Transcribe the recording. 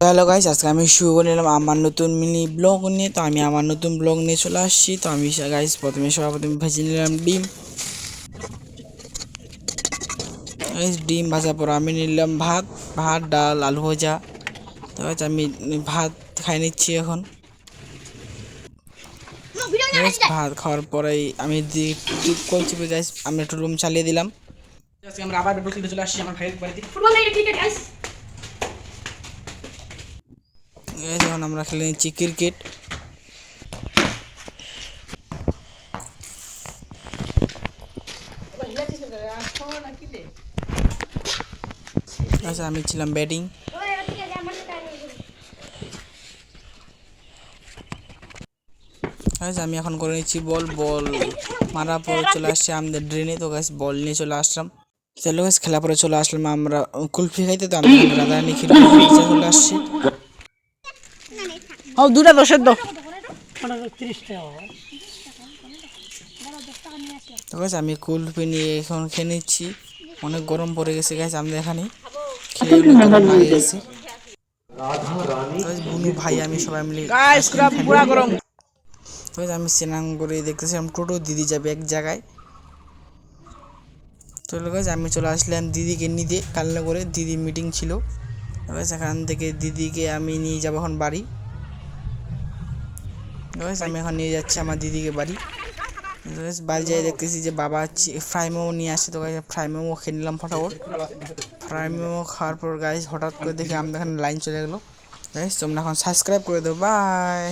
Hello guys, আজকে আমি শুরু করে নিলাম আমার নতুন মিনি ব্লগ নিয়ে। তো আমি আমার নতুন ব্লগ নিয়ে চলে আসছি। তো আমি গাইস সর্বপ্রথমে ভেজে নিলাম ডিম। গাইস ডিম ভাজার পর আমি নিলাম ভাত, ডাল, আলু ভাজা। তো গাইস আমি ভাত খাই নিচ্ছি এখন। গাইস ভাত খাওয়ার পরেই আমি টিপ করছি গাইস, আমি একটু রুম চালিয়ে দিলাম। আজকে আমরা আবার ব্লগ খেলতে চলে আসছি আমার ভাইয়ের বাড়িতে। ফুটবল না, এটা ক্রিকেট গাইস। গাইস এখন আমরা খেলে নিচ্ছি ক্রিকেট। আচ্ছা আমি ছিলাম ব্যাটিং। গাইস আমি এখন করে নিচ্ছি বল মারার পরে চলে আসছে আমাদের ড্রেনে। তো গাইস বল নিয়ে চলে আসলাম। চলো গাইস খেলা পরে চলে আসলাম আমরা কুলফি খাইতে। তো আমি রাধারানী ক্ষীর চলে আসছি। ও দুটা 10-এর দাও। তো গাইস আমি কুলফি নিয়ে এখন খেয়ে নিচ্ছি। অনেক গরম পড়ে গেছে গাইস আমাদের এখানে, খেয়ে অনেক গরম লাগে গেছে। তো বুনু ভাই আমি সবাই মিলে গাইস আইসক্রিম খাই পুরা নিলাম। গরম। তো আমি স্নান করে দেখতেছিলাম টোটো দিদি যাবে এক জায়গায়। তো গাইস আমি চলে আসলাম দিদিকে নিতে কালনা করে, দিদি মিটিং ছিল। গাইস এখান থেকে দিদিকে আমি নিয়ে যাবো এখন বাড়ি। গাইস আমি এখন নিয়ে যাচ্ছি আমার দিদিকে বাড়ি। গাইস বাড়ি যাই দেখতেছি যে বাবা ফ্রাই মোমো নিয়ে আসছে। তো গাইস ফ্রাই মোমো খেয়ে নিলাম ফটাফট। ফ্রাই মোমো খাওয়ার পর গাইস হঠাৎ করে দেখি আমাদের এখানে লাইন চলে গেলো। গাইস তোমরা এখন সাবস্ক্রাইব করে দেবো, বাই।